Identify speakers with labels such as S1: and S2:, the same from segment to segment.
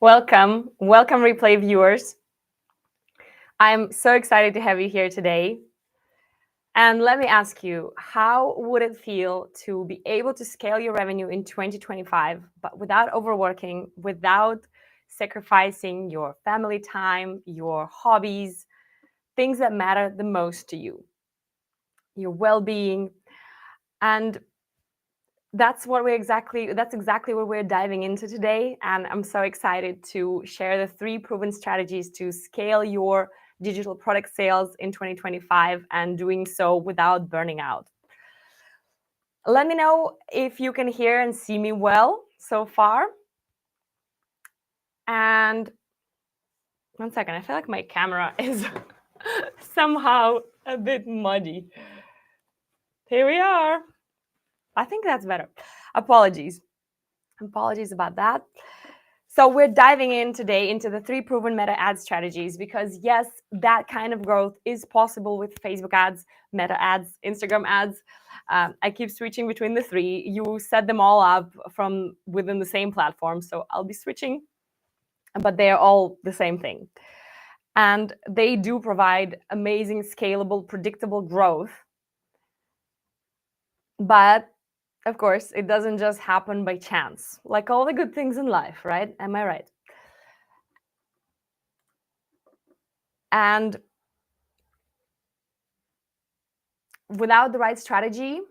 S1: Welcome replay viewers. I'm so excited to have you here today. And let me ask you, how would it feel to be able to scale your revenue in 2025, but without overworking, without sacrificing your family time, your hobbies, things that matter the most to you, your well-being? And that's exactly what we're diving into today. And I'm so excited to share the 3 proven strategies to scale your digital product sales in 2025 and doing so without burning out. Let me know if you can hear and see me well so far. And one second, I feel like my camera is somehow a bit muddy. Here we are. I think that's better. Apologies about that. So we're diving in today into the 3 proven meta ad strategies because yes, that kind of growth is possible with Facebook ads, meta ads, Instagram ads. I keep switching between the 3. You set them all up from within the same platform, so I'll be switching, but they're all the same thing. And they do provide amazing, scalable, predictable growth. But of course, it doesn't just happen by chance, like all the good things in life, right? Am I right? And without the right strategy,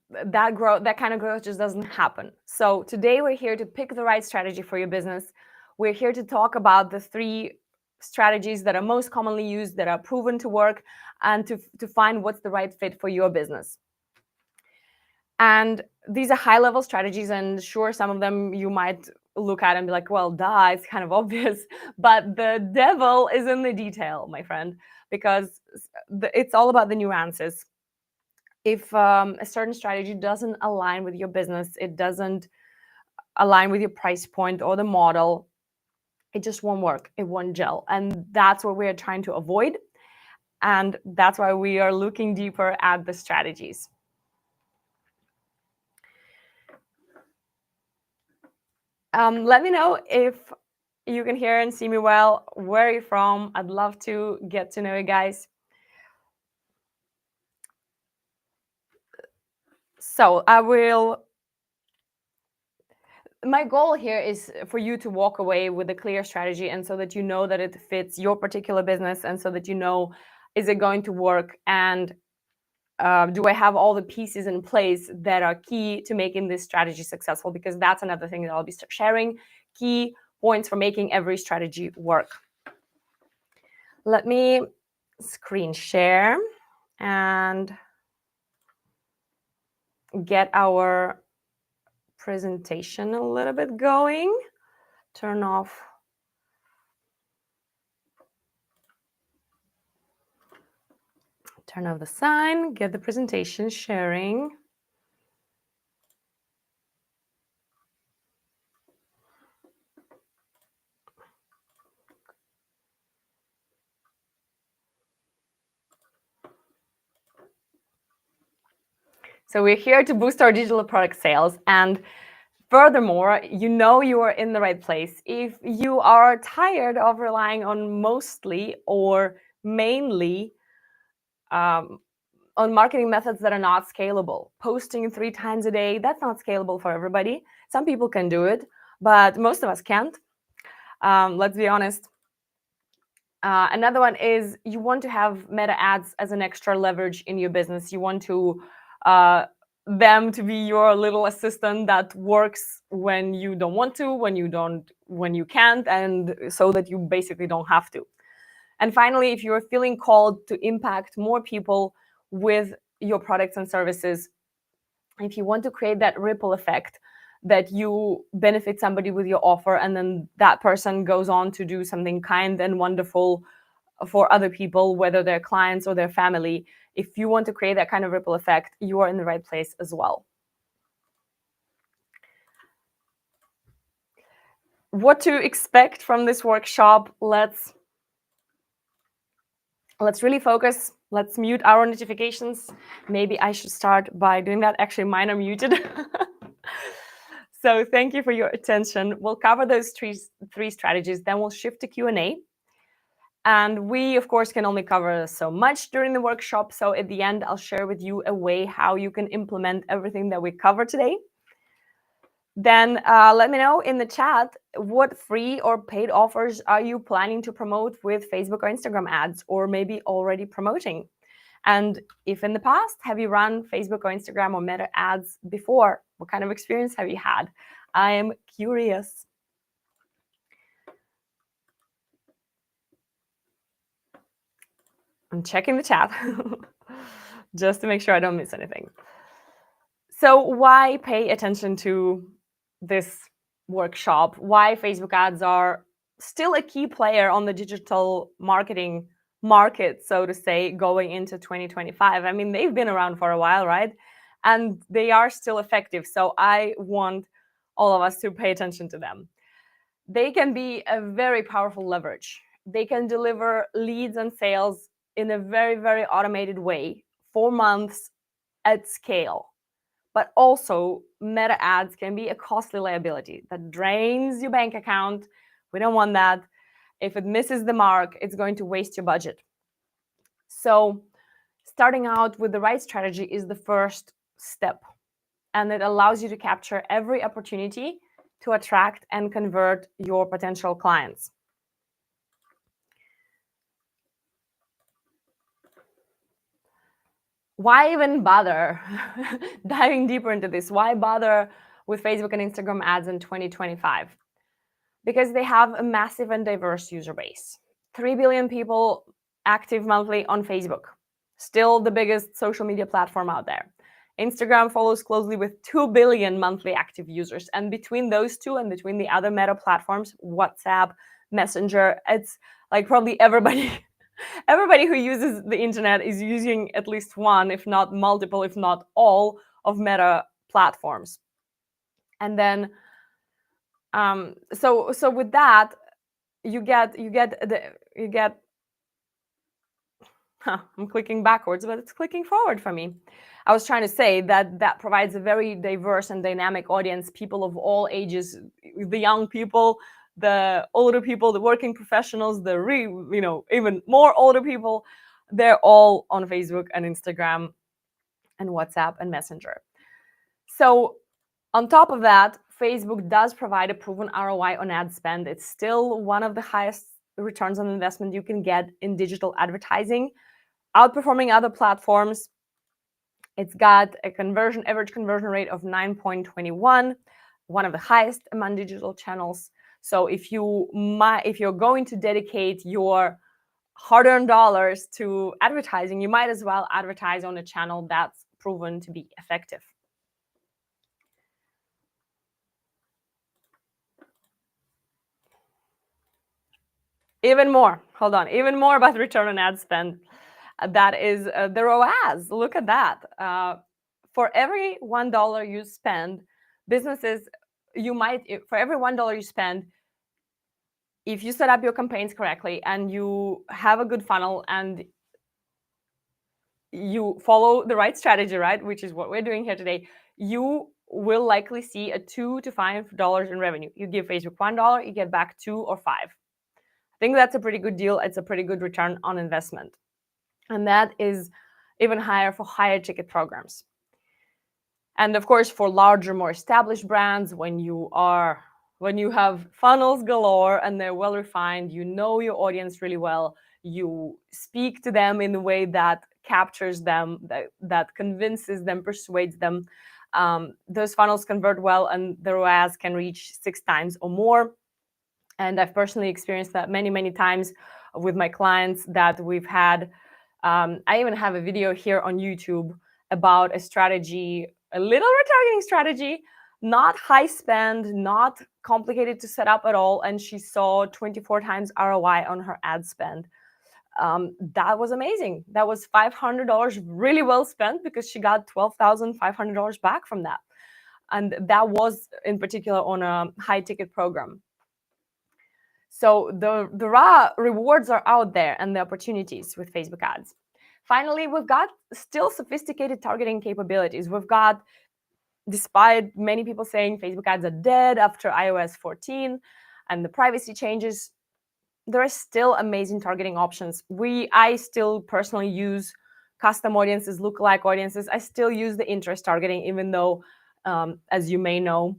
S1: that kind of growth just doesn't happen. So today we're here to pick the right strategy for your business. We're here to talk about the 3 strategies that are most commonly used, that are proven to work, and to find what's the right fit for your business. And these are high-level strategies, and sure, some of them you might look at and be like, well, duh, it's kind of obvious. But the devil is in the detail, my friend, because it's all about the nuances. If a certain strategy doesn't align with your business, it doesn't align with your price point or the model, it just won't work. It won't gel. And that's what we're trying to avoid. And that's why we are looking deeper at the strategies. Let me know if you can hear and see me well. Where are you from? I'd love to get to know you guys. So my goal here is for you to walk away with a clear strategy, and so that you know that it fits your particular business, and so that you know, is it going to work, and do I have all the pieces in place that are key to making this strategy successful? Because that's another thing that I'll be sharing, key points for making every strategy work. Let me screen share and get our presentation a little bit going. Turn off the sign, get the presentation sharing. So we're here to boost our digital product sales. And furthermore, you know you are in the right place if you are tired of relying on mostly or mainly on marketing methods that are not scalable. Posting 3 times a day, that's not scalable for everybody. Some people can do it, but most of us can't. Let's be honest. Another one is you want to have meta ads as an extra leverage in your business. You want to them to be your little assistant that works when you don't want to, when you can't, and so that you basically don't have to. And finally, if you're feeling called to impact more people with your products and services, if you want to create that ripple effect, that you benefit somebody with your offer, and then that person goes on to do something kind and wonderful for other people, whether they're clients or their family, if you want to create that kind of ripple effect, you are in the right place as well. What to expect from this workshop? Let's really focus. Let's mute our notifications. Maybe I should start by doing that. Actually, mine are muted. So thank you for your attention. We'll cover those three strategies, then we'll shift to Q&A. And we, of course, can only cover so much during the workshop. So at the end, I'll share with you a way how you can implement everything that we cover today. Then let me know in the chat what free or paid offers are you planning to promote with Facebook or Instagram ads, or maybe already promoting. And if in the past, have you run Facebook or Instagram or Meta ads before? What kind of experience have you had? I am curious. I'm checking the chat just to make sure I don't miss anything. So why pay attention to this workshop? Why Facebook ads are still a key player on the digital marketing market, so to say, going into 2025? I mean, they've been around for a while, right? And they are still effective. So I want all of us to pay attention to them. They can be a very powerful leverage. They can deliver leads and sales in a very, very automated way for months at scale. But also, Meta ads can be a costly liability that drains your bank account. We don't want that. If it misses the mark, it's going to waste your budget. So starting out with the right strategy is the first step. And it allows you to capture every opportunity to attract and convert your potential clients. Why even bother diving deeper into this? Why bother with Facebook and Instagram ads in 2025? Because they have a massive and diverse user base. 3 billion people active monthly on Facebook, still the biggest social media platform out there. Instagram follows closely with 2 billion monthly active users. And between those two and between the other Meta platforms, WhatsApp, Messenger, it's like probably everybody who uses the internet is using at least one, if not multiple, if not all of Meta platforms. And then, so with that, you get. I'm clicking backwards, but it's clicking forward for me. I was trying to say that provides a very diverse and dynamic audience, people of all ages, the young people, the older people, the working professionals, even more older people. They're all on Facebook and Instagram and WhatsApp and Messenger. So on top of that, Facebook does provide a proven ROI on ad spend. It's still one of the highest returns on investment you can get in digital advertising, outperforming other platforms. It's got a average conversion rate of 9.21, one of the highest among digital channels. So if you're going to dedicate your hard-earned dollars to advertising, you might as well advertise on a channel that's proven to be effective. Even more about return on ad spend. That is the ROAS. Look at that. For every $1 you spend, for every $1 you spend, if you set up your campaigns correctly and you have a good funnel and you follow the right strategy, right, which is what we're doing here today, you will likely see a $2 to $5 in revenue. You give Facebook $1, you get back 2 or 5. I think that's a pretty good deal. It's a pretty good return on investment. And that is even higher for higher ticket programs. And of course, for larger, more established brands, when you have funnels galore and they're well refined, you know your audience really well, you speak to them in a way that captures them, that convinces them, persuades them. Those funnels convert well, and the ROAS can reach 6 times or more. And I've personally experienced that many, many times with my clients that we've had. I even have a video here on YouTube about a strategy, a little retargeting strategy, not high spend, not complicated to set up at all. And she saw 24 times ROI on her ad spend. That was amazing. That was $500 really well spent because she got $12,500 back from that. And that was in particular on a high ticket program. So the raw rewards are out there and the opportunities with Facebook ads. Finally, we've got still sophisticated targeting capabilities. We've got despite many people saying Facebook ads are dead after iOS 14 and the privacy changes, there are still amazing targeting options. I still personally use custom audiences, lookalike audiences. I still use the interest targeting, even though, as you may know,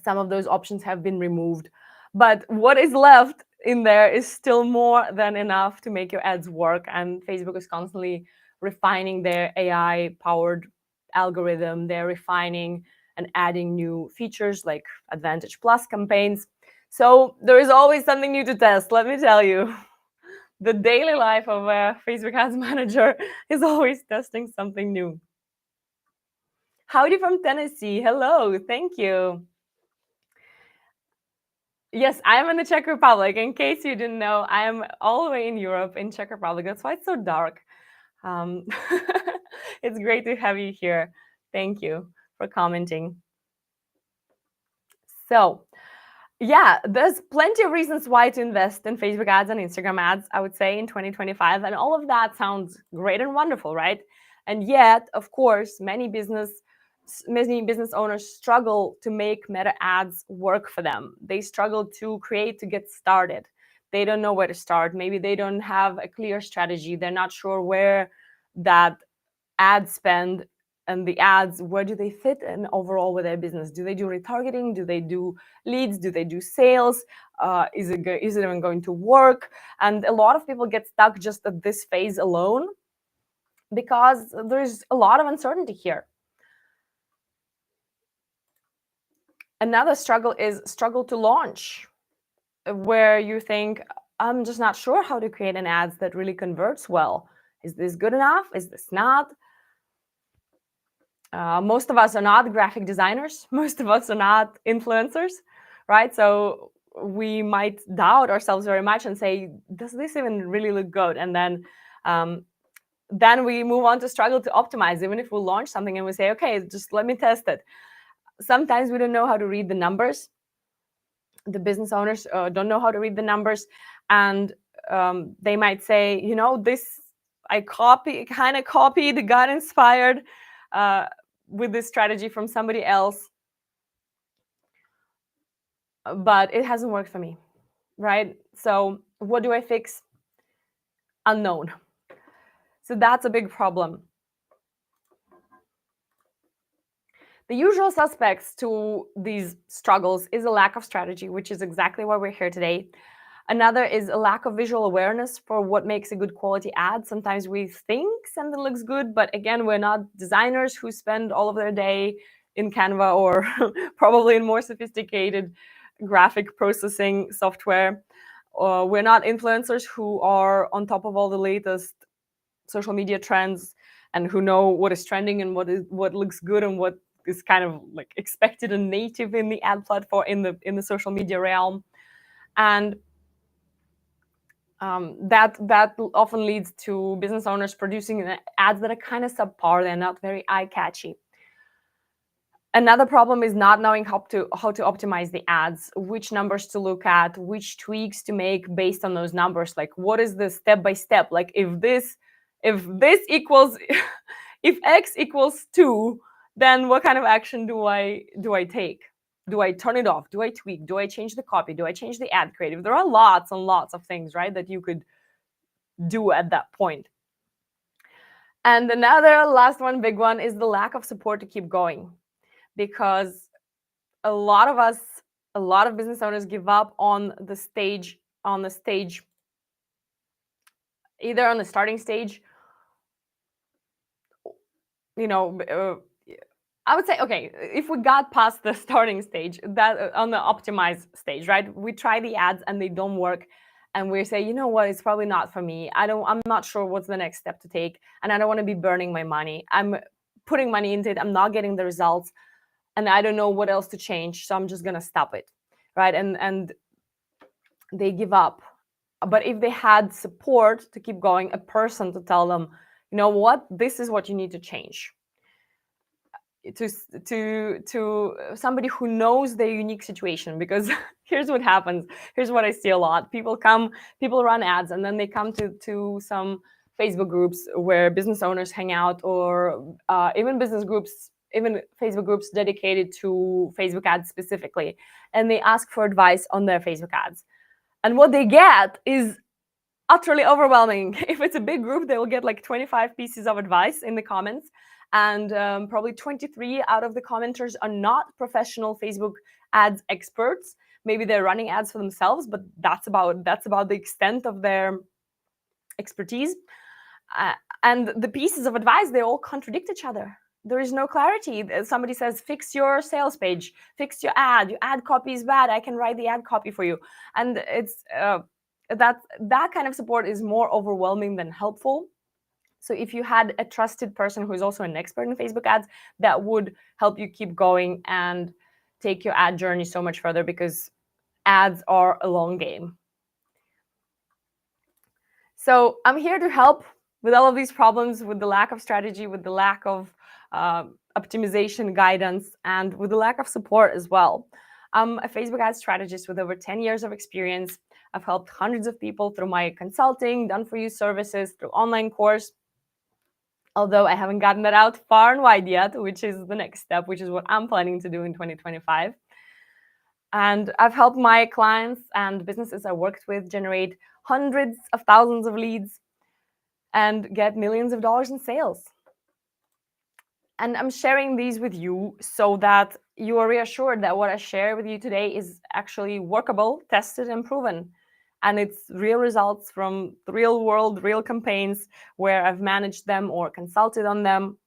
S1: some of those options have been removed. But what is left in there is still more than enough to make your ads work. And Facebook is constantly refining their AI-powered algorithm. They're refining and adding new features like Advantage Plus campaigns. So there is always something new to test, let me tell you. The daily life of a Facebook Ads Manager is always testing something new. Howdy from Tennessee. Hello, thank you. Yes, I am in the Czech Republic. In case you didn't know, I am all the way in Europe, in Czech Republic. That's why it's so dark. It's great to have you here. Thank you for commenting. So, yeah, there's plenty of reasons why to invest in Facebook ads and Instagram ads, I would say, in 2025. And all of that sounds great and wonderful, right? And yet, of course, many business owners struggle to make meta ads work for them. They struggle to get started. They don't know where to start. Maybe they don't have a clear strategy. They're not sure where that ad spend and the ads, where do they fit in overall with their business? Do they do retargeting? Do they do leads? Do they do sales? Is it even going to work? And a lot of people get stuck just at this phase alone because there's a lot of uncertainty here. Another struggle is struggle to launch, where you think, I'm just not sure how to create an ads that really converts well. Is this good enough? Is this not? Most of us are not graphic designers. Most of us are not influencers, right? So we might doubt ourselves very much and say, does this even really look good? And then we move on to struggle to optimize, even if we launch something and we say, okay, just let me test it. Sometimes we don't know how to read the numbers. The business owners don't know how to read the numbers. And they might say, you know, this I kind of copied, got inspired with this strategy from somebody else, but it hasn't worked for me, right? So what do I fix? Unknown. So that's a big problem. The usual suspects to these struggles is a lack of strategy, which is exactly why we're here today. Another is a lack of visual awareness for what makes a good quality ad. Sometimes we think something looks good, but again, we're not designers who spend all of their day in Canva or probably in more sophisticated graphic processing software. We're not influencers who are on top of all the latest social media trends and who know what is trending and what looks good and what is kind of like expected and native in the ad platform, in the social media realm. And that often leads to business owners producing ads that are kind of subpar. They're not very eye-catchy. Another problem is not knowing how to optimize the ads, which numbers to look at, which tweaks to make based on those numbers. Like, what is the step-by-step? Like, if this equals, if X equals 2, then what kind of action do I take? Do I turn it off? Do I tweak? Do I change the copy? Do I change the ad creative? There are lots and lots of things, right, that you could do at that point. And another last one, big one, is the lack of support to keep going. Because a lot of business owners give up on the stage, either on the starting stage, you know, I would say, okay, if we got past the starting stage, that on the optimized stage, right? We try the ads and they don't work. And we say, you know what, it's probably not for me. I'm not sure what's the next step to take. And I don't want to be burning my money. I'm putting money into it. I'm not getting the results. And I don't know what else to change. So I'm just going to stop it, right? And they give up. But if they had support to keep going, a person to tell them, you know what, this is what you need to change. To somebody who knows their unique situation, because here's what happens. Here's what I see a lot. People run ads, and then they come to some Facebook groups where business owners hang out, or even business groups even Facebook groups dedicated to Facebook ads specifically, and they ask for advice on their Facebook ads. And what they get is utterly overwhelming. If it's a big group, they will get like 25 pieces of advice in the comments, and probably 23 out of the commenters are not professional Facebook ads experts. Maybe they're running ads for themselves, but that's about the extent of their expertise. And the pieces of advice, they all contradict each other. There is no clarity. Somebody says, fix your sales page, fix your ad copy is bad, I can write the ad copy for you. And it's that kind of support is more overwhelming than helpful. So if you had a trusted person who is also an expert in Facebook ads, that would help you keep going and take your ad journey so much further, because ads are a long game. So I'm here to help with all of these problems, with the lack of strategy, with the lack of optimization guidance, and with the lack of support as well. I'm a Facebook ad strategist with over 10 years of experience. I've helped hundreds of people through my consulting, done-for-you services, through online course. Although I haven't gotten that out far and wide yet, which is the next step, which is what I'm planning to do in 2025. And I've helped my clients and businesses I worked with generate hundreds of thousands of leads and get millions of dollars in sales. And I'm sharing these with you so that you are reassured that what I share with you today is actually workable, tested, and proven. And it's real results from the real world, real campaigns where I've managed them or consulted on them.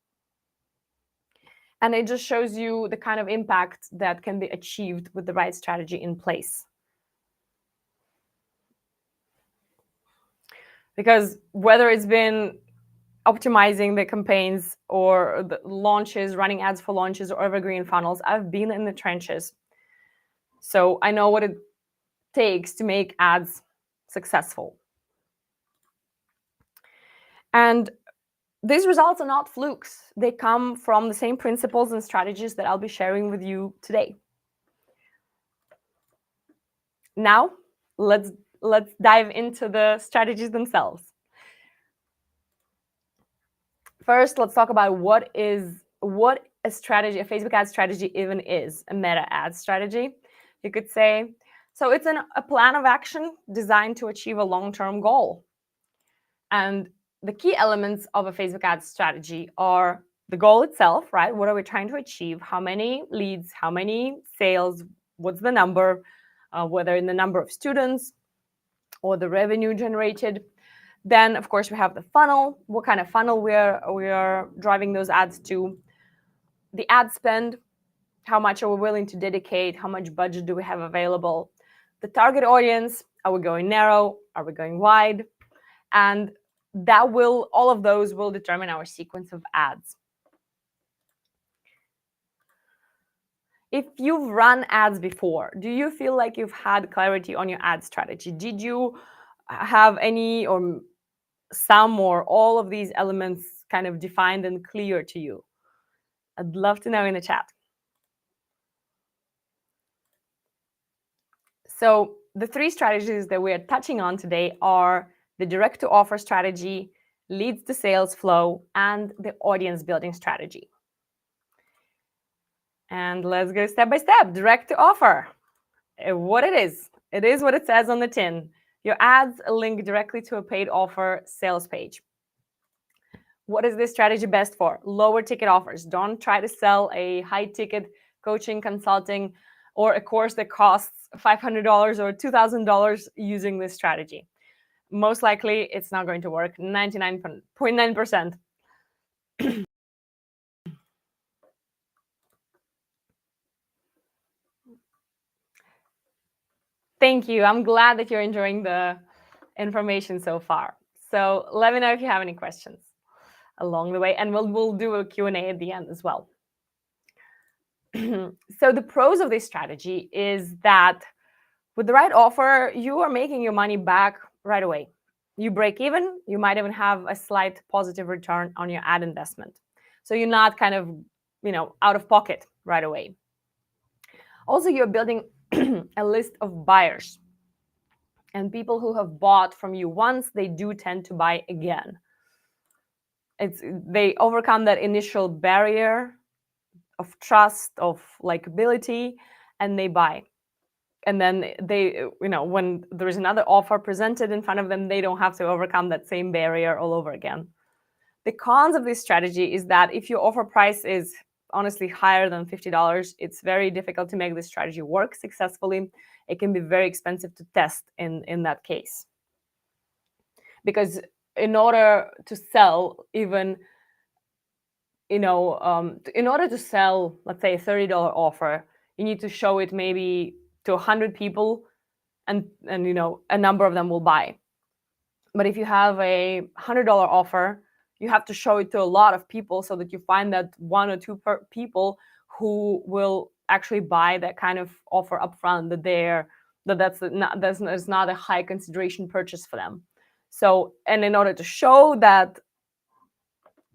S1: And it just shows you the kind of impact that can be achieved with the right strategy in place. Because whether it's been optimizing the campaigns or the launches, running ads for launches or evergreen funnels, I've been in the trenches. So I know what it takes to make ads successful. And these results are not flukes. They come from the same principles and strategies that I'll be sharing with you today. Now, let's dive into the strategies themselves. First, let's talk about what a strategy, a Facebook ad strategy even is, a meta ad strategy, you could say. So it's a plan of action designed to achieve a long-term goal. And the key elements of a Facebook ad strategy are the goal itself, right? What are we trying to achieve? How many leads? How many sales? What's the number? Whether in the number of students or the revenue generated. Then, of course, we have the funnel. What kind of funnel we are driving those ads to? The ad spend. How much are we willing to dedicate? How much budget do we have available? The target audience. Are we going narrow? Are we going wide? And all of those will determine our sequence of ads. If you've run ads before, do you feel like you've had clarity on your ad strategy? Did you have any or some or all of these elements kind of defined and clear to you? I'd love to know in the chat. So the three strategies that we're touching on today are the direct to offer strategy, leads to sales flow, and the audience building strategy. And let's go step by step. Direct to offer. What it is what it says on the tin. Your ads link directly to a paid offer sales page. What is this strategy best for? Lower ticket offers. Don't try to sell a high ticket coaching, consulting, or a course that costs $500 or $2,000 using this strategy. Most likely, it's not going to work. 99.9%. Thank you. I'm glad that you're enjoying the information so far. So let me know if you have any questions along the way, and we'll do a Q&A at the end as well. So the pros of this strategy is that with the right offer, you are making your money back right away. You break even, you might even have a slight positive return on your ad investment. So you're not kind of, out of pocket right away. Also, you're building a list of buyers. And people who have bought from you once, they do tend to buy again. They overcome that initial barrier of trust, of likability, and they buy. And then they, when there is another offer presented in front of them, they don't have to overcome that same barrier all over again. The cons of this strategy is that if your offer price is honestly higher than $50, it's very difficult to make this strategy work successfully. It can be very expensive to test in that case. Because in order to sell even, in order to sell, let's say, a $30 offer, you need to show it maybe to 100 people, and a number of them will buy. But if you have a $100 offer, you have to show it to a lot of people so that you find that one or two people who will actually buy that kind of offer upfront, that's not a high consideration purchase for them. So, and in order to show that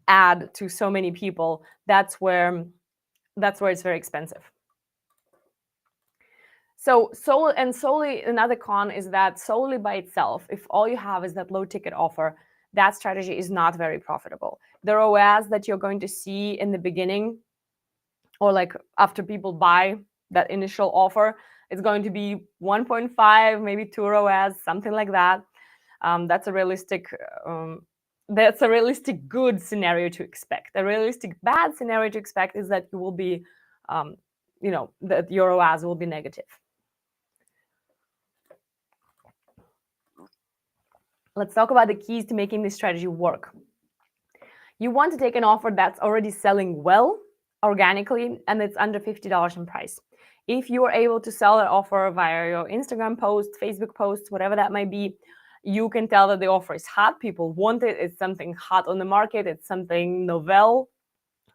S1: ad to so many people, that's where it's very expensive. So solely another con is that solely by itself, if all you have is that low ticket offer, that strategy is not very profitable. The ROAS that you're going to see in the beginning, or like after people buy that initial offer, it's going to be 1.5, maybe 2 ROAS, something like that. That's a realistic good scenario to expect. A realistic bad scenario to expect is that you will be, that your ROAS will be negative. Let's talk about the keys to making this strategy work. You want to take an offer that's already selling well organically and it's under $50 in price. If you are able to sell that offer via your Instagram posts, Facebook posts, whatever that might be, you can tell that the offer is hot. People want it. It's something hot on the market. It's something novel,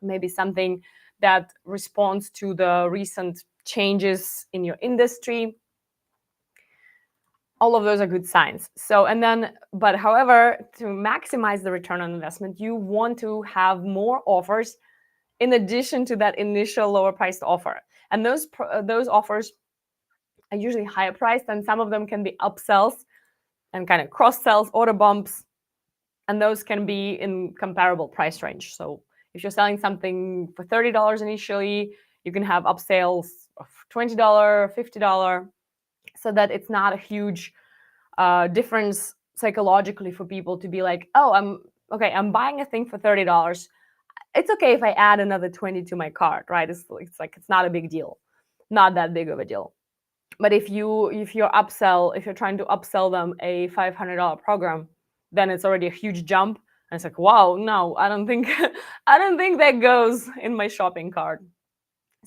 S1: maybe something that responds to the recent changes in your industry. All of those are good signs. But however, to maximize the return on investment, you want to have more offers in addition to that initial lower priced offer. And those offers are usually higher priced, and some of them can be upsells and kind of cross sells, order bumps, and those can be in comparable price range. So if you're selling something for $30 initially, you can have upsales of $20, $50, so that it's not a huge difference psychologically for people to be like, oh, I'm buying a thing for $30. It's okay if I add another 20 to my cart, right? It's not a big deal, not that big of a deal. But if you're trying to upsell them a $500 program, then it's already a huge jump, and it's like, wow, no, I don't think that goes in my shopping cart.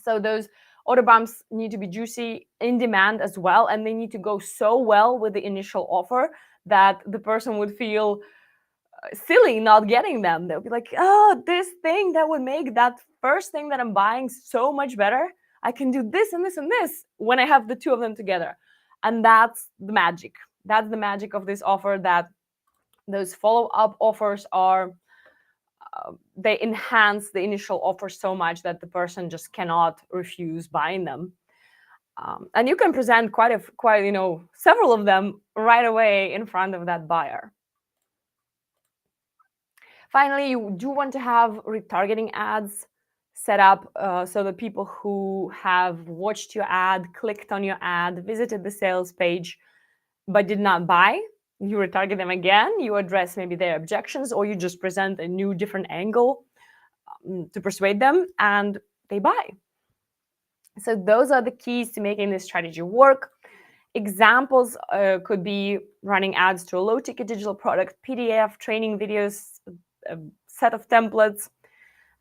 S1: So those order bumps need to be juicy, in demand as well, and they need to go so well with the initial offer that the person would feel silly not getting them. They'll be like, oh, this thing that would make that first thing that I'm buying so much better. I can do this and this and this when I have the two of them together. And that's the magic. That's the magic of this offer, that those follow-up offers are, they enhance the initial offer so much that the person just cannot refuse buying them. And you can present several of them right away in front of that buyer. Finally, you do want to have retargeting ads set up so that people who have watched your ad, clicked on your ad, visited the sales page, but did not buy, you retarget them again, you address maybe their objections, or you just present a new different angle to persuade them, and they buy. So those are the keys to making this strategy work. Examples could be running ads to a low-ticket digital product, PDF, training videos, a set of templates,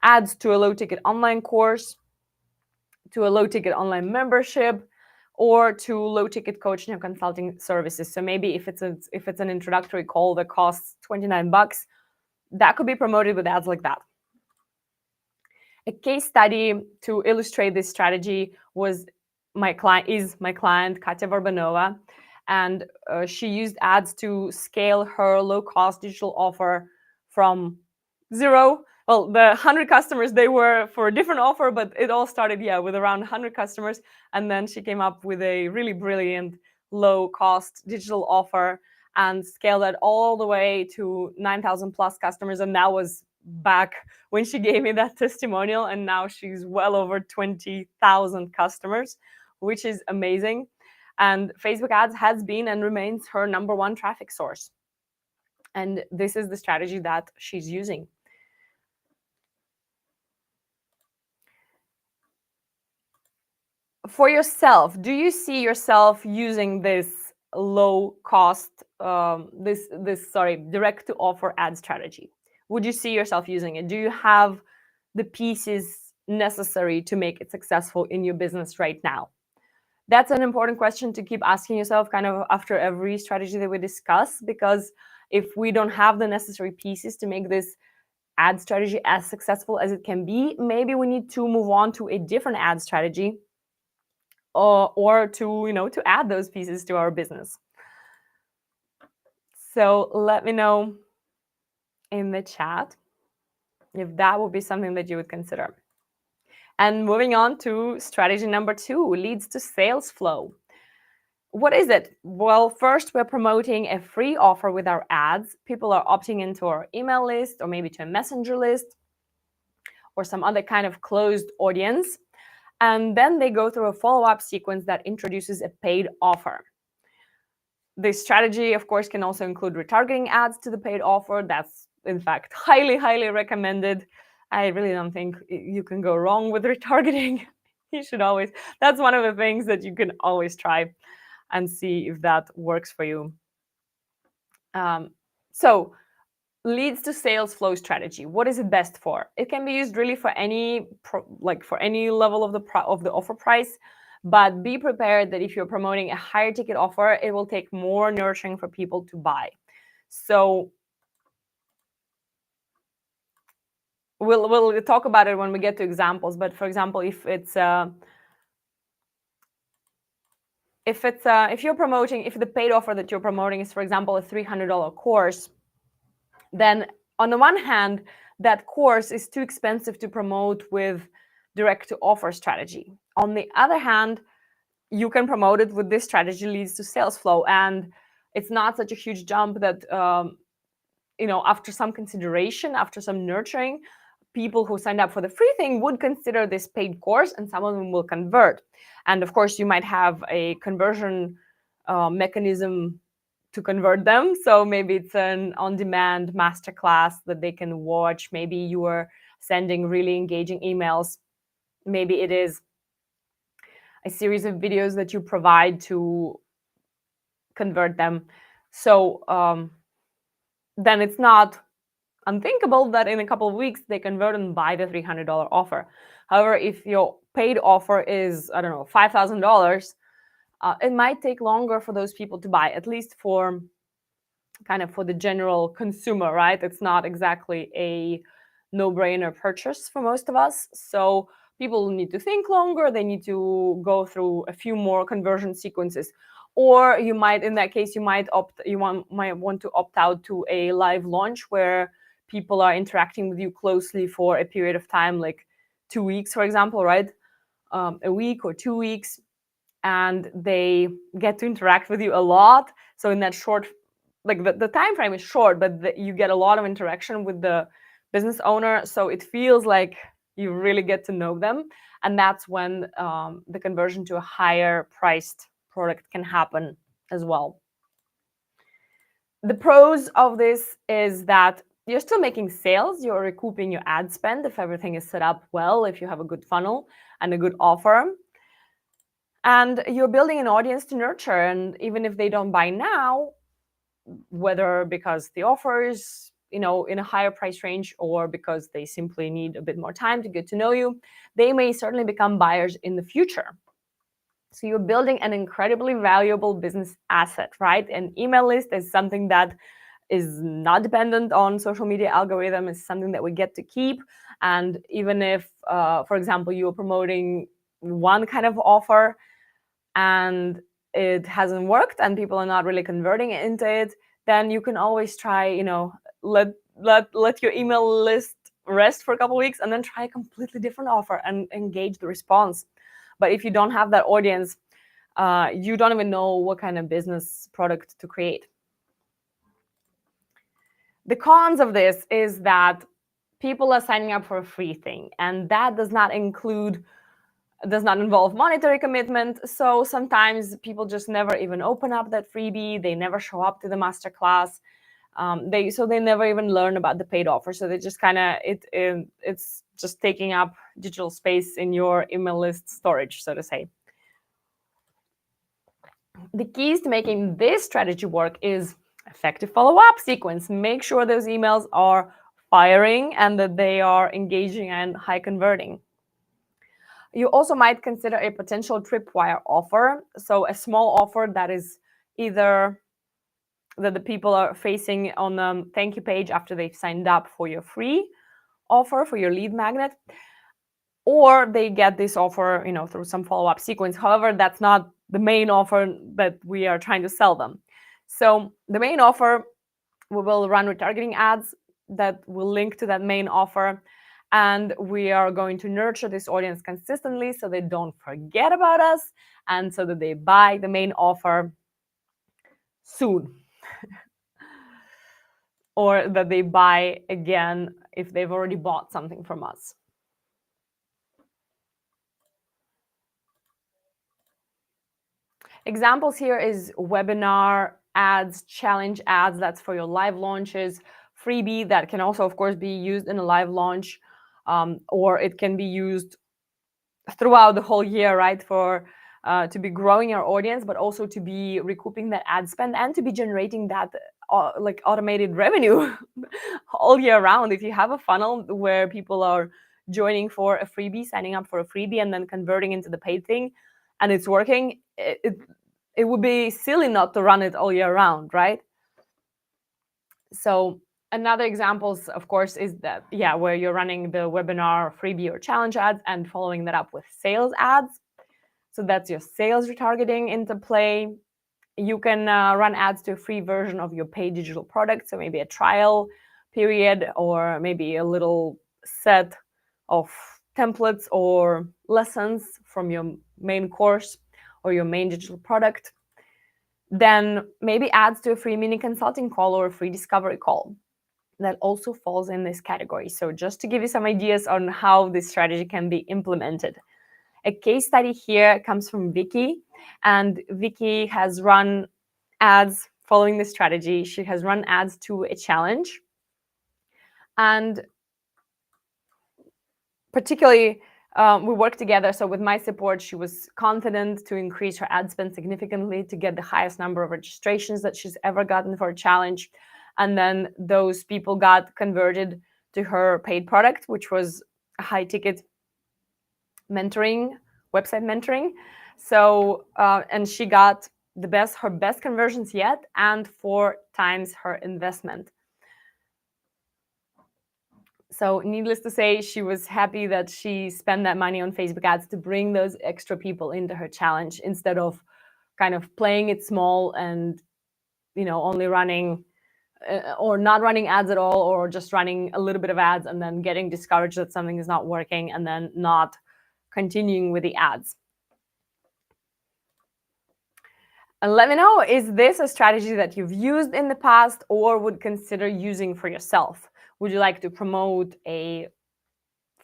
S1: ads to a low-ticket online course, to a low-ticket online membership, or to low-ticket coaching and consulting services. So maybe if it's an introductory call that costs $29, that could be promoted with ads like that. A case study to illustrate this strategy was my client, Katya Varbanova, and she used ads to scale her low-cost digital offer from zero. Well, the 100 customers, they were for a different offer, but it all started, with around 100 customers. And then she came up with a really brilliant low-cost digital offer and scaled that all the way to 9,000 plus customers. And that was back when she gave me that testimonial, and now she's well over 20,000 customers, which is amazing. And Facebook ads has been and remains her #1 traffic source. And this is the strategy that she's using. For yourself, do you see yourself using this low cost, direct to offer ad strategy? Would you see yourself using it? Do you have the pieces necessary to make it successful in your business right now? That's an important question to keep asking yourself kind of after every strategy that we discuss, because if we don't have the necessary pieces to make this ad strategy as successful as it can be, maybe we need to move on to a different ad strategy, or to add those pieces to our business. So let me know in the chat if that would be something that you would consider. And moving on to strategy number 2, leads to sales flow. What is it? Well, first, we're promoting a free offer with our ads. People are opting into our email list, or maybe to a messenger list, or some other kind of closed audience. And then they go through a follow-up sequence that introduces a paid offer. This strategy, of course, can also include retargeting ads to the paid offer. That's, in fact, highly, highly recommended. I really don't think you can go wrong with retargeting. You should always, that's one of the things that you can always try and see if that works for you. So leads to sales flow strategy. What is it best for? It can be used really for any for any level of the offer price, but be prepared that if you're promoting a higher ticket offer, it will take more nurturing for people to buy. So we'll talk about it when we get to examples. But for example, if the paid offer that you're promoting is, for example, a $300 course, then on the one hand, that course is too expensive to promote with direct to offer strategy. On the other hand, you can promote it with this strategy, leads to sales flow, and it's not such a huge jump that after some consideration, after some nurturing, people who signed up for the free thing would consider this paid course, and some of them will convert. And of course, you might have a conversion mechanism to convert them. So maybe it's an on-demand masterclass that they can watch. Maybe you are sending really engaging emails. Maybe it is a series of videos that you provide to convert them. So then it's not unthinkable that in a couple of weeks they convert and buy the $300 offer. However, if your paid offer is, I don't know, $5,000, it might take longer for those people to buy, at least for the general consumer, right? It's not exactly a no-brainer purchase for most of us. So people need to think longer. They need to go through a few more conversion sequences. Or you might, in that case, you might want to opt out to a live launch where people are interacting with you closely for a period of time, like 2 weeks, for example, right? A week or 2 weeks, and they get to interact with you a lot. So in that short, the time frame is short, but you get a lot of interaction with the business owner. So it feels like you really get to know them. And that's when the conversion to a higher priced product can happen as well. The pros of this is that you're still making sales. You're recouping your ad spend if everything is set up well, if you have a good funnel and a good offer. And you're building an audience to nurture. And even if they don't buy now, whether because the offer is in a higher price range or because they simply need a bit more time to get to know you, they may certainly become buyers in the future. So you're building an incredibly valuable business asset, right? An email list is something that is not dependent on social media algorithm. It's something that we get to keep. And even if, for example, you're promoting one kind of offer and it hasn't worked and people are not really converting into it, then you can always try, let your email list rest for a couple of weeks and then try a completely different offer and engage the response. But if you don't have that audience, you don't even know what kind of business product to create. The cons of this is that people are signing up for a free thing, and that does not involve monetary commitment. So sometimes people just never even open up that freebie. They never show up to the masterclass. They never even learn about the paid offer. So they just kind of it's just taking up digital space in your email list storage, so to say. The keys to making this strategy work is effective follow-up sequence. Make sure those emails are firing and that they are engaging and high converting. You also might consider a potential tripwire offer. So a small offer that is either that the people are facing on the thank you page after they've signed up for your free offer, for your lead magnet, or they get this offer, through some follow-up sequence. However, that's not the main offer that we are trying to sell them. So the main offer, we will run retargeting ads that will link to that main offer. And we are going to nurture this audience consistently so they don't forget about us and so that they buy the main offer soon. Or that they buy again if they've already bought something from us. Examples here is webinar ads, challenge ads, that's for your live launches, freebie that can also, of course, be used in a live launch, or it can be used throughout the whole year, right, for to be growing your audience, but also to be recouping that ad spend and to be generating that like automated revenue all year round. If you have a funnel where people are joining for a freebie, signing up for a freebie, and then converting into the paid thing, and it's working, it would be silly not to run it all year round, right? So another examples, of course, is that, where you're running the webinar, freebie, or challenge ads and following that up with sales ads. So that's your sales retargeting into play. You can run ads to a free version of your paid digital product. So maybe a trial period or maybe a little set of templates or lessons from your main course or your main digital product. Then maybe ads to a free mini consulting call or a free discovery call. That also falls in this category. So just to give you some ideas on how this strategy can be implemented. A case study here comes from Vicky, and Vicky has run ads following this strategy. She has run ads to a challenge, and particularly we worked together. So with my support, she was confident to increase her ad spend significantly to get the highest number of registrations that she's ever gotten for a challenge. And then those people got converted to her paid product, which was a high ticket mentoring, website mentoring. So, and she got her best conversions yet, and 4 times her investment. So needless to say, she was happy that she spent that money on Facebook ads to bring those extra people into her challenge instead of kind of playing it small and, only running or not running ads at all, or just running a little bit of ads and then getting discouraged that something is not working and then not continuing with the ads. And let me know, is this a strategy that you've used in the past or would consider using for yourself? Would you like to promote a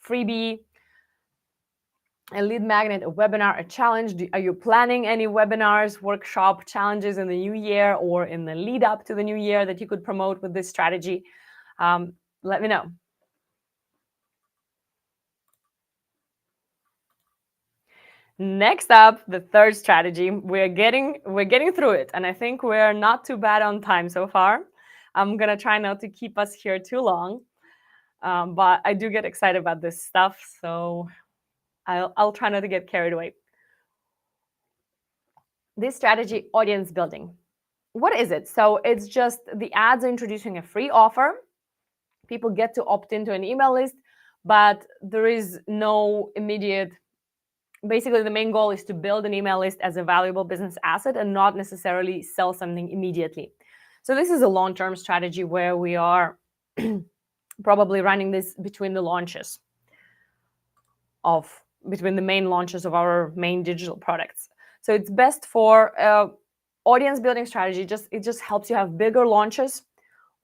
S1: freebie, a lead magnet, a webinar, a challenge? Are you planning any webinars, workshop, challenges in the new year or in the lead up to the new year that you could promote with this strategy? Let me know. Next up, the third strategy. We're getting through it, and I think we're not too bad on time so far. I'm gonna try not to keep us here too long, but I do get excited about this stuff, so I'll try not to get carried away. This strategy, audience building. What is it? So it's just the ads are introducing a free offer. People get to opt into an email list, but there is no immediate. Basically, the main goal is to build an email list as a valuable business asset and not necessarily sell something immediately. So this is a long-term strategy where we are probably running this between the main launches of our main digital products. So it's best for audience building strategy. It just helps you have bigger launches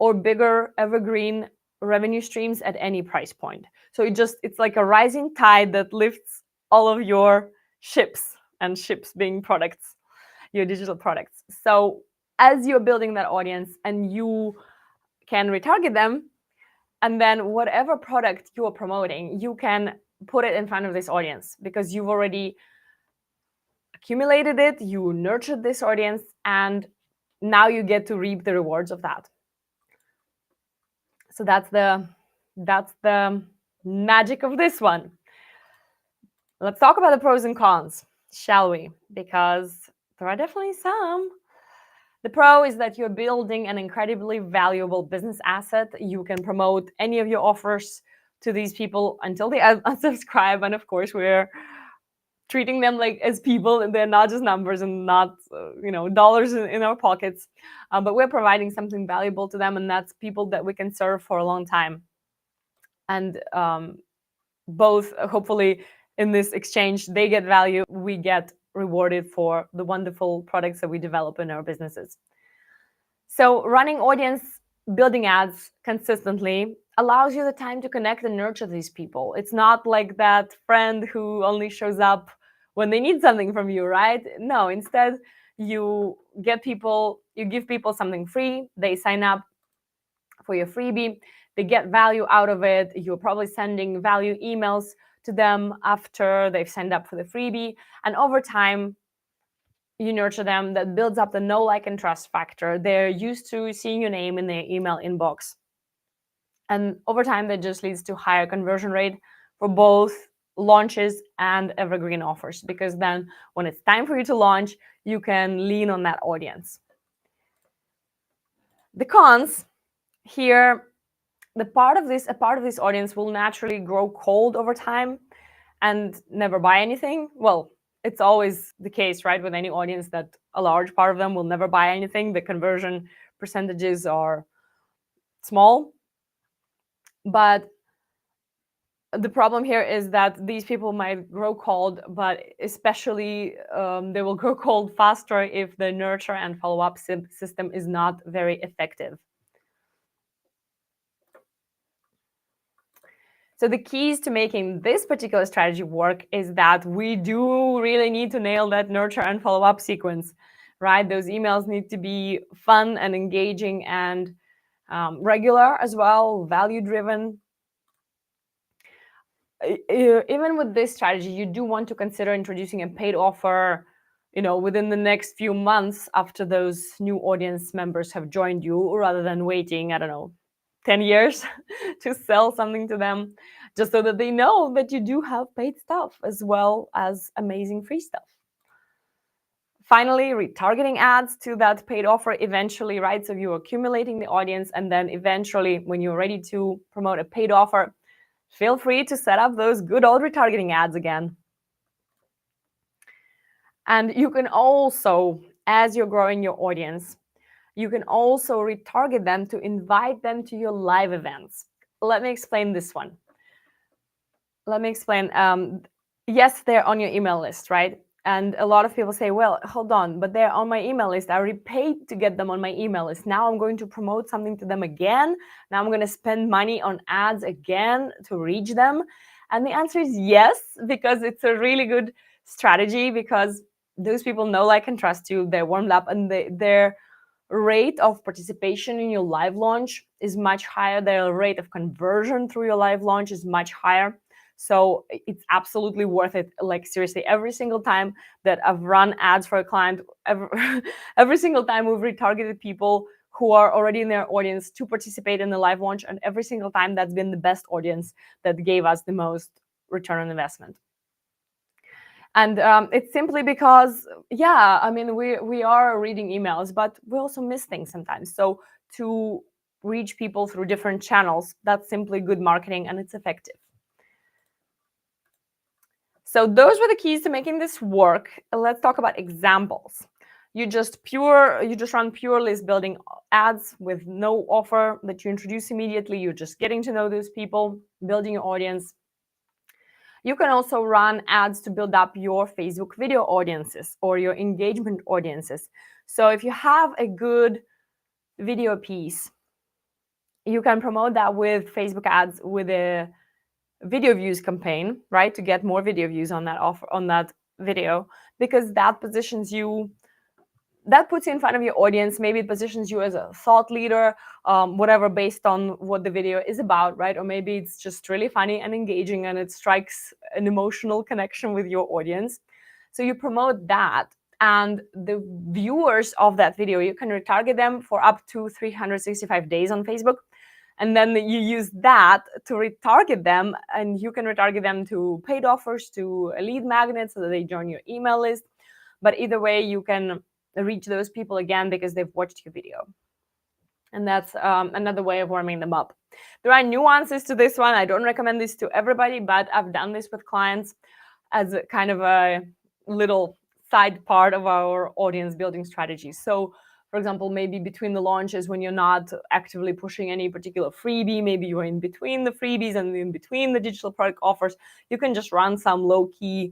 S1: or bigger evergreen revenue streams at any price point. So it's like a rising tide that lifts all of your ships, and ships being products, your digital products. So as you're building that audience and you can retarget them, and then whatever product you are promoting, you can put it in front of this audience because you've already accumulated it, you nurtured this audience, and now you get to reap the rewards of that. So that's the magic of this one. Let's talk about the pros and cons, shall we? Because there are definitely some. The pro is that you're building an incredibly valuable business asset. You can promote any of your offers to these people until they unsubscribe, and of course we're treating them like as people, and they're not just numbers and not dollars in our pockets, but we're providing something valuable to them, and that's people that we can serve for a long time. And both, hopefully, in this exchange, they get value, we get rewarded for the wonderful products that we develop in our businesses. So running audience building ads consistently allows you the time to connect and nurture these people. It's not like that friend who only shows up when they need something from you, right? No, instead you give people something free, they sign up for your freebie, they get value out of it. You're probably sending value emails to them after they've signed up for the freebie, and over time you nurture them. That builds up the know, like, and trust factor. They're used to seeing your name in their email inbox, and over time that just leads to higher conversion rate for both launches and evergreen offers, because then when it's time for you to launch, you can lean on that audience. The cons here: a part of this audience will naturally grow cold over time and never buy anything. Well, it's always the case, right, with any audience, that a large part of them will never buy anything. The conversion percentages are small. But the problem here is that these people might grow cold, but especially they will grow cold faster if the nurture and follow-up system is not very effective. So the keys to making this particular strategy work is that we do really need to nail that nurture and follow-up sequence, right? Those emails need to be fun and engaging and regular as well, value-driven. Even with this strategy, you do want to consider introducing a paid offer, within the next few months after those new audience members have joined you, rather than waiting, 10 years to sell something to them, just so that they know that you do have paid stuff as well as amazing free stuff. Finally, retargeting ads to that paid offer eventually, right? So you're accumulating the audience, and then eventually when you're ready to promote a paid offer, feel free to set up those good old retargeting ads again. And you can also, as you're growing your audience, you can also retarget them to invite them to your live events. Let me explain this one. Yes, they're on your email list, right? And a lot of people say, well, hold on, but they're on my email list. I already paid to get them on my email list. Now I'm going to promote something to them again. Now I'm going to spend money on ads again to reach them. And the answer is yes, because it's a really good strategy, because those people know, like, and trust you. They're warmed up, and their rate of participation in your live launch is much higher. Their rate of conversion through your live launch is much higher. So it's absolutely worth it. Like, seriously, every single time that I've run ads for a client, every single time we've retargeted people who are already in their audience to participate in the live launch, and every single time that's been the best audience that gave us the most return on investment. And it's simply because, we are reading emails, but we also miss things sometimes. So to reach people through different channels, that's simply good marketing, and it's effective. So those were the keys to making this work. Let's talk about examples. You just run pure list building ads with no offer that you introduce immediately. You're just getting to know those people, building your audience. You can also run ads to build up your Facebook video audiences or your engagement audiences. So if you have a good video piece you can promote that with Facebook ads with a video views campaign, right? To get more video views on that offer, on that video, because that positions you, that puts you in front of your audience. Maybe it positions you as a thought leader, whatever, based on what the video is about, right? Or maybe it's just really funny and engaging and it strikes an emotional connection with your audience. So you promote that, and the viewers of that video, you can retarget them for up to 365 days on Facebook. And then you use that to retarget them, and you can retarget them to paid offers, to a lead magnet so that they join your email list. But either way, you can reach those people again because they've watched your video. And that's another way of warming them up. There are nuances to this one. I don't recommend this to everybody, but I've done this with clients as a kind of a little side part of our audience building strategy. So, for example, maybe between the launches, when you're not actively pushing any particular freebie, maybe you're in between the freebies and in between the digital product offers, you can just run some low-key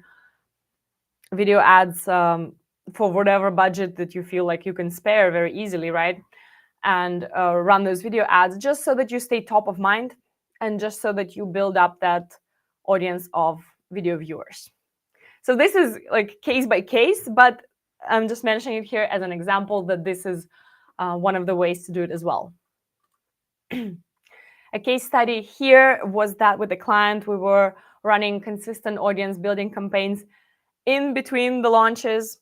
S1: video ads for whatever budget that you feel like you can spare very easily, right? And run those video ads just so that you stay top of mind and just so that you build up that audience of video viewers. So this is like case by case, but I'm just mentioning it here as an example that this is one of the ways to do it as well. A case study here was that with the client, we were running consistent audience building campaigns in between the launches.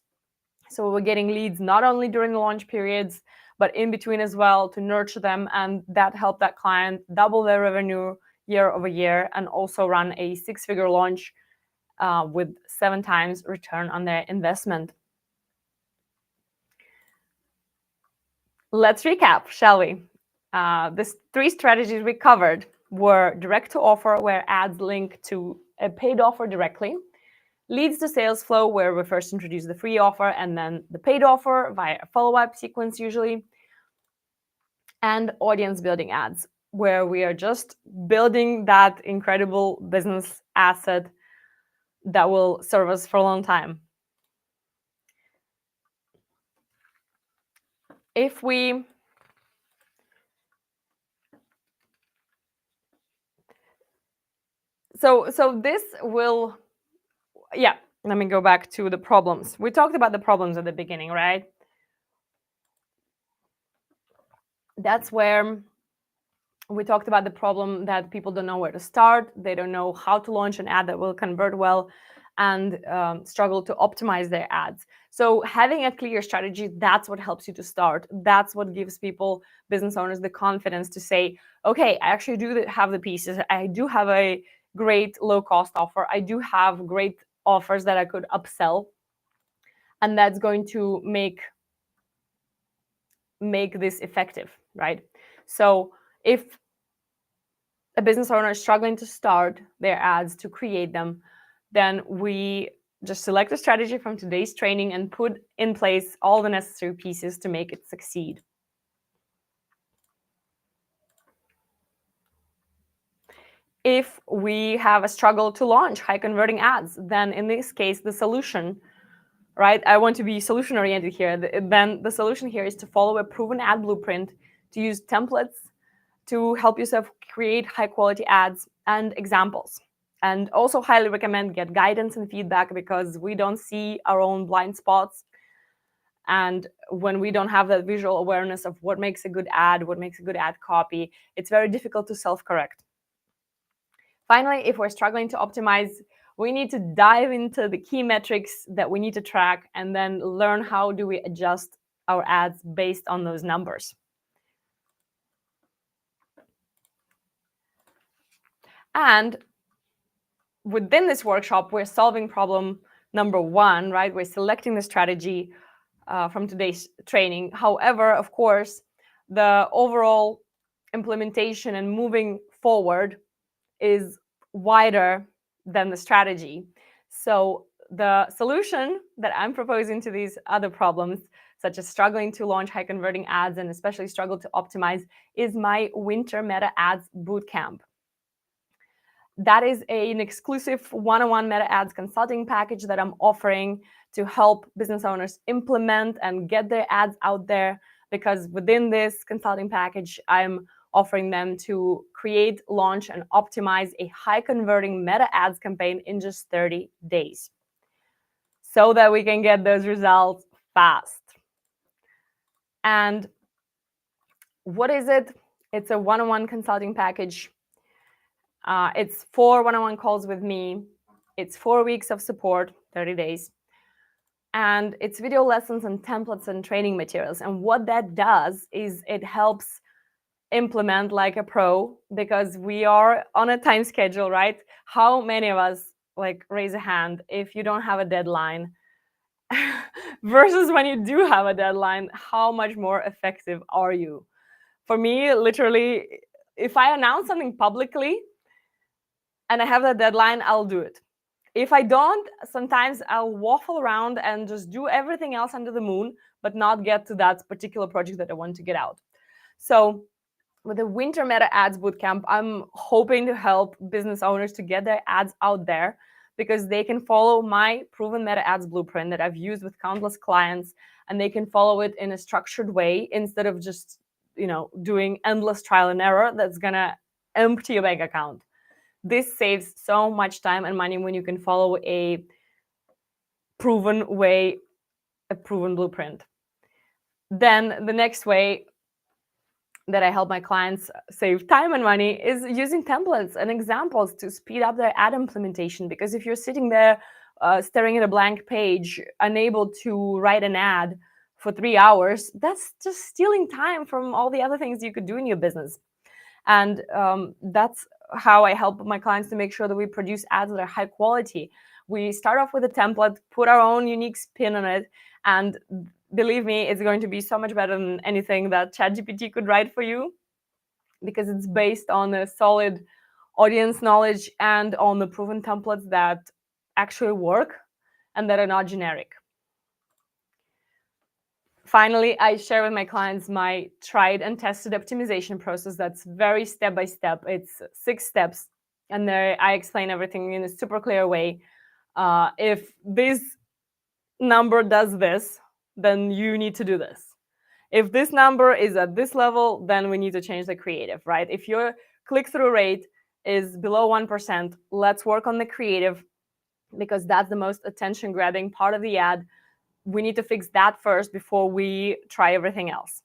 S1: So we were getting leads not only during the launch periods, but in between as well, to nurture them. And that helped that client double their revenue year over year, and also run a 6-figure launch with 7 times return on their investment. Let's recap, shall we? These 3 strategies we covered were direct to offer, where ads link to a paid offer directly; leads to sales flow, where we first introduce the free offer and then the paid offer via a follow-up sequence usually; and audience building ads, where we are just building that incredible business asset that will serve us for a long time. If we so this will, yeah, let me go back to the problems. We talked about the problems at the beginning, right? That's where we talked about the problem that people don't know where to start. They don't know how to launch an ad that will convert well, and struggle to optimize their ads. So having a clear strategy, that's what helps you to start. That's what gives people, business owners, the confidence to say, okay, I actually do have the pieces. I do have a great low-cost offer. I do have great offers that I could upsell, and that's going to make this effective, right? So if a business owner is struggling to start their ads, to create them, then we just select a strategy from today's training and put in place all the necessary pieces to make it succeed. If we have a struggle to launch high converting ads, then in this case, the solution, right? I want to be solution oriented here. Then the solution here is to follow a proven ad blueprint, to use templates to help yourself create high quality ads and examples. And also highly recommend get guidance and feedback, because we don't see our own blind spots. And when we don't have that visual awareness of what makes a good ad, what makes a good ad copy, it's very difficult to self-correct. Finally, if we're struggling to optimize, we need to dive into the key metrics that we need to track, and then learn how do we adjust our ads based on those numbers. And within this workshop, we're solving problem number 1, right? We're selecting the strategy from today's training. However, of course, the overall implementation and moving forward is wider than the strategy. So the solution that I'm proposing to these other problems, such as struggling to launch high converting ads and especially struggle to optimize, is my Winter Meta Ads Bootcamp. That is an exclusive one-on-one Meta Ads consulting package that I'm offering to help business owners implement and get their ads out there. Because within this consulting package, I'm offering them to create, launch, and optimize a high-converting Meta ads campaign in just 30 days so that we can get those results fast. And what is it? It's a one-on-one consulting package. It's 4 one-on-one calls with me. It's 4 weeks of support, 30 days. And it's video lessons and templates and training materials. And what that does is it helps implement like a pro, because we are on a time schedule, right? How many of us, like, raise a hand if you don't have a deadline versus when you do have a deadline? How much more effective are you? For me, literally, if I announce something publicly and I have that deadline, I'll do it. If I don't, sometimes I'll waffle around and just do everything else under the moon, but not get to that particular project that I want to get out. So with the Winter Meta Ads Bootcamp, I'm hoping to help business owners to get their ads out there, because they can follow my proven Meta Ads blueprint that I've used with countless clients, and they can follow it in a structured way instead of just, doing endless trial and error that's gonna empty your bank account. This saves so much time and money when you can follow a proven way, a proven blueprint. Then the next way that I help my clients save time and money is using templates and examples to speed up their ad implementation. Because if you're sitting there staring at a blank page, unable to write an ad for 3 hours, that's just stealing time from all the other things you could do in your business. And that's how I help my clients to make sure that we produce ads that are high quality. We start off with a template, put our own unique spin on it, and believe me, it's going to be so much better than anything that ChatGPT could write for you, because it's based on a solid audience knowledge and on the proven templates that actually work and that are not generic. Finally, I share with my clients my tried and tested optimization process that's very step-by-step. It's 6 steps, and there I explain everything in a super clear way. If this number does this, then you need to do this. If this number is at this level, then we need to change the creative, right? If your click-through rate is below 1%, let's work on the creative, because that's the most attention-grabbing part of the ad. We need to fix that first before we try everything else.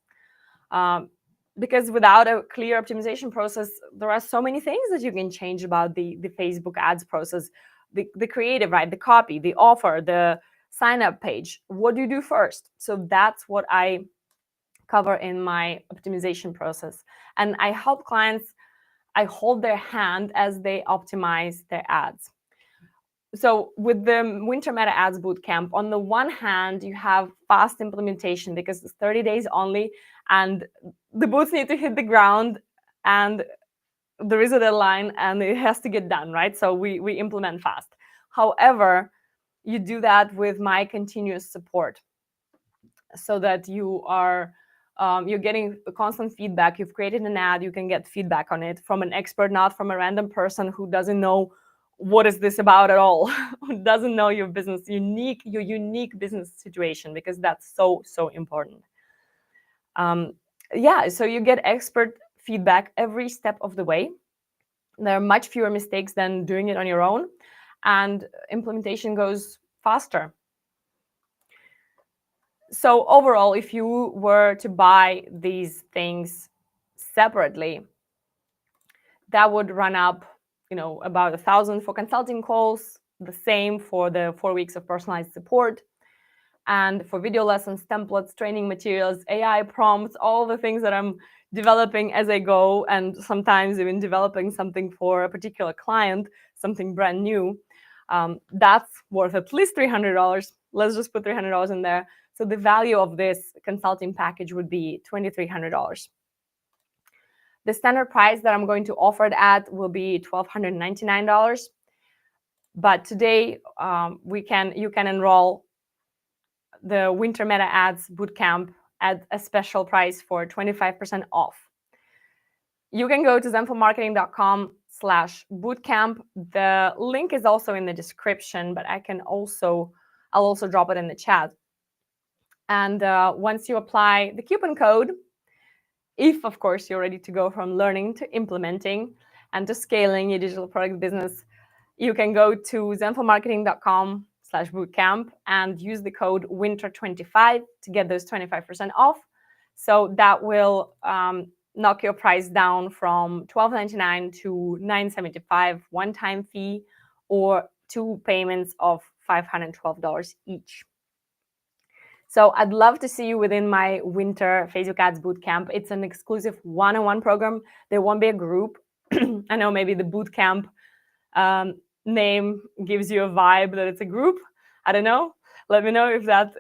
S1: Because without a clear optimization process, there are so many things that you can change about the Facebook ads process. The creative, right? The copy, the offer, the sign-up page. What do you do first? So that's what I cover in my optimization process. And I help clients, I hold their hand as they optimize their ads. So with the Winter Meta Ads Bootcamp, on the one hand, you have fast implementation because it's 30 days only, and the boots need to hit the ground, and there is a deadline, and it has to get done, right? So we implement fast. However, you do that with my continuous support, so that you are you're getting constant feedback. You've created an ad, you can get feedback on it from an expert, not from a random person who doesn't know what is this about at all, who doesn't know your business, your unique business situation, because that's so important. Yeah, so you get expert feedback every step of the way. There are much fewer mistakes than doing it on your own, and implementation goes faster. So overall, if you were to buy these things separately, that would run up, about 1,000 for consulting calls, the same for the 4 weeks of personalized support, and for video lessons, templates, training materials, AI prompts, all the things that I'm developing as I go, and sometimes even developing something for a particular client, something brand new. That's worth at least $300. Let's just put $300 in there. So the value of this consulting package would be $2,300. The standard price that I'm going to offer it at will be $1,299. But today, you can enroll the Winter Meta Ads Bootcamp at a special price for 25% off. You can go to zenfulmarketing.com/bootcamp. The link is also in the description, but I'll also drop it in the chat. And once you apply the coupon code, if, of course, you're ready to go from learning to implementing and to scaling your digital product business, you can go to zenfulmarketing.com/bootcamp and use the code winter25 to get those 25% off. So that will knock your price down from $12.99 to $9.75 one-time fee, or 2 payments of $512 each. So I'd love to see you within my winter Facebook Ads Bootcamp. It's an exclusive one-on-one program. There won't be a group. I know maybe the bootcamp name gives you a vibe that it's a group. I don't know. Let me know if that's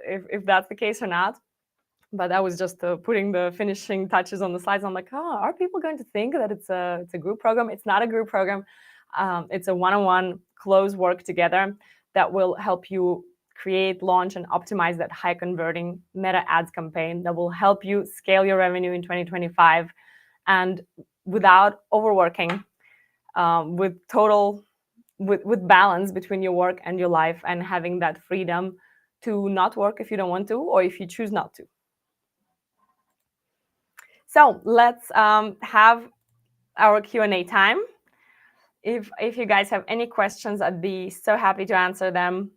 S1: the case or not. But that was just putting the finishing touches on the slides. I'm like, oh, are people going to think that it's a group program? It's not a group program. It's a one-on-one close work together that will help you create, launch, and optimize that high converting meta ads campaign that will help you scale your revenue in 2025, and without overworking, with balance between your work and your life, and having that freedom to not work if you don't want to, or if you choose not to. So let's have our Q&A time. If you guys have any questions, I'd be so happy to answer them.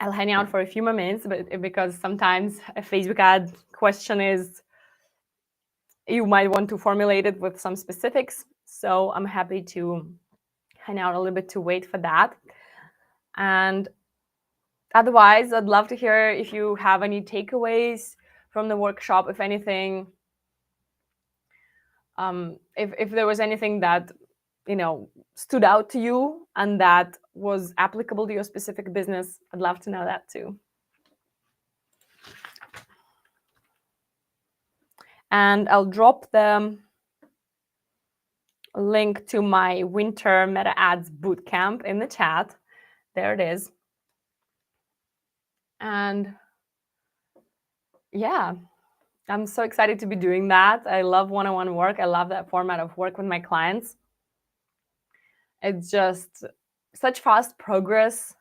S1: I'll hang out for a few more minutes, but because sometimes a Facebook ad question is, you might want to formulate it with some specifics. So I'm happy to hang out a little bit to wait for that. And otherwise, I'd love to hear if you have any takeaways from the workshop, if anything, if there was anything that stood out to you and that was applicable to your specific business. I'd love to know that too. And I'll drop the link to my winter meta ads bootcamp in the chat. There it is. And yeah, I'm so excited to be doing that. I love one-on-one work. I love that format of work with my clients. It's just such fast progress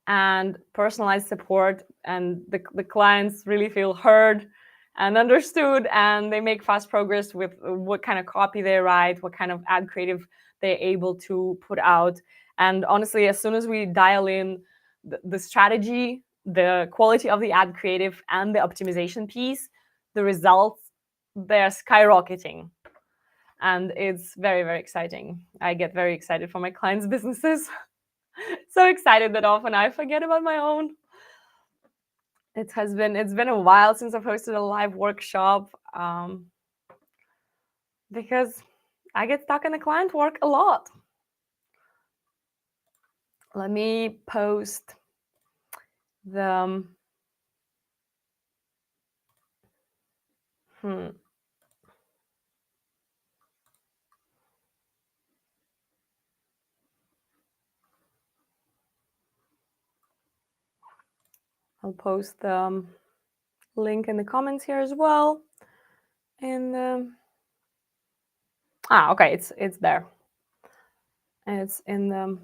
S1: and personalized support, and the clients really feel heard and understood, and they make fast progress with what kind of copy they write, what kind of ad creative they're able to put out. And honestly, as soon as we dial in the strategy, the quality of the ad creative, and the optimization piece, the results, they're skyrocketing. And it's very, very exciting. I get very excited for my clients' businesses. So excited that often I forget about my own. It's been a while since I've hosted a live workshop, because I get stuck in the client work a lot. Let me post the I'll post the link in the comments here as well. And okay, it's there. It's in the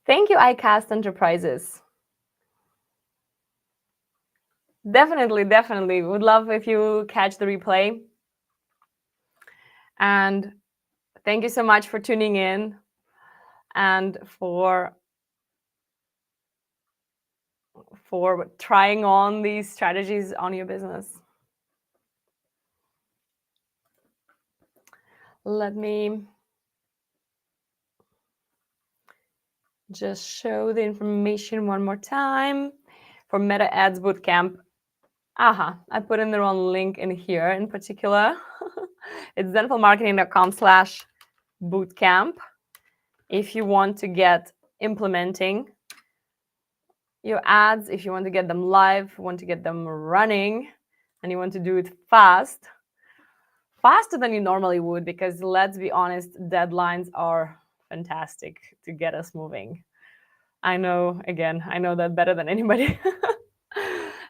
S1: Thank you, iCast Enterprises. Definitely. Would love if you catch the replay. And thank you so much for tuning in and for trying on these strategies on your business. Let me just show the information one more time for Meta Ads Bootcamp. I put in the wrong link in here in particular. It's zenfulmarketing.com/bootcamp. If you want to get implementing your ads, if you want to get them live, want to get them running, and you want to do it faster than you normally would, because let's be honest, deadlines are fantastic to get us moving. I know that better than anybody.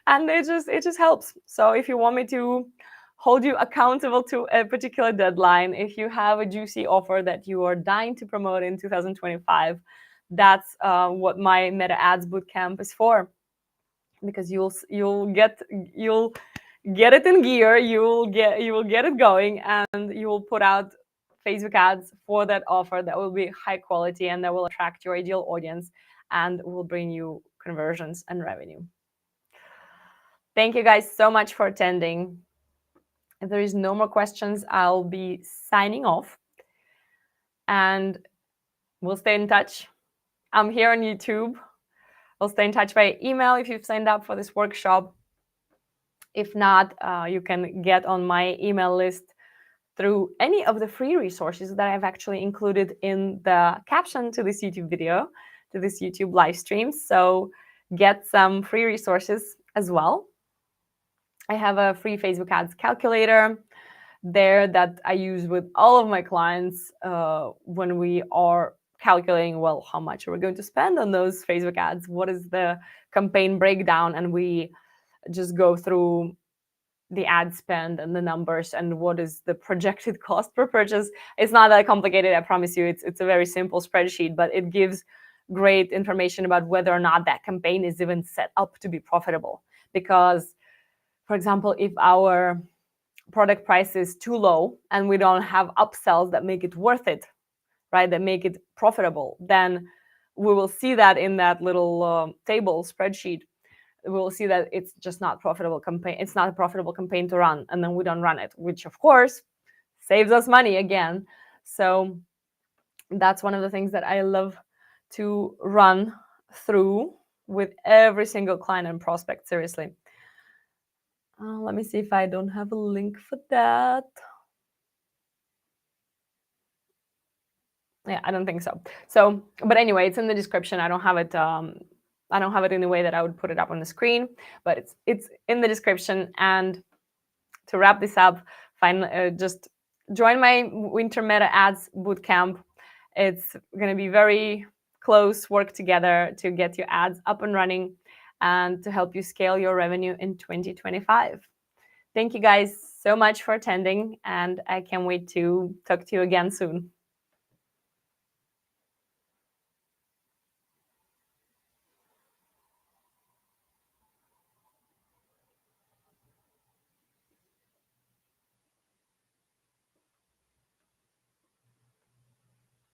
S1: And it just helps. So if you want me to hold you accountable to a particular deadline. If you have a juicy offer that you are dying to promote in 2025, that's what my Meta Ads Bootcamp is for. Because you'll get it in gear, you will get it going, and you will put out Facebook ads for that offer that will be high quality and that will attract your ideal audience and will bring you conversions and revenue. Thank you guys so much for attending. If there is no more questions, I'll be signing off and we'll stay in touch. I'm here on YouTube. We'll stay in touch by email if you've signed up for this workshop. If not, you can get on my email list through any of the free resources that I've actually included in the caption to this YouTube video, to this YouTube live stream. So get some free resources as well. I have a free Facebook ads calculator there that I use with all of my clients when we are calculating, well, how much are we going to spend on those Facebook ads? What is the campaign breakdown? And we just go through the ad spend and the numbers and what is the projected cost per purchase. It's not that complicated, I promise you. It's a very simple spreadsheet, but it gives great information about whether or not that campaign is even set up to be profitable. Because, for example, if our product price is too low and we don't have upsells that make it worth it, right, that make it profitable, then we will see that in that little table spreadsheet. We will see that it's just not profitable campaign. It's not a profitable campaign to run, and then we don't run it, which of course saves us money again. So that's one of the things that I love to run through with every single client and prospect, seriously. Let me see if I don't have a link for that. Yeah, I don't think so. So, but anyway, it's in the description. I don't have it. I don't have it in a way that I would put it up on the screen, but it's in the description. And to wrap this up, just join my Winter Meta Ads Bootcamp. It's going to be very close work together to get your ads up and running and to help you scale your revenue in 2025. Thank you guys so much for attending, and I can't wait to talk to you again soon.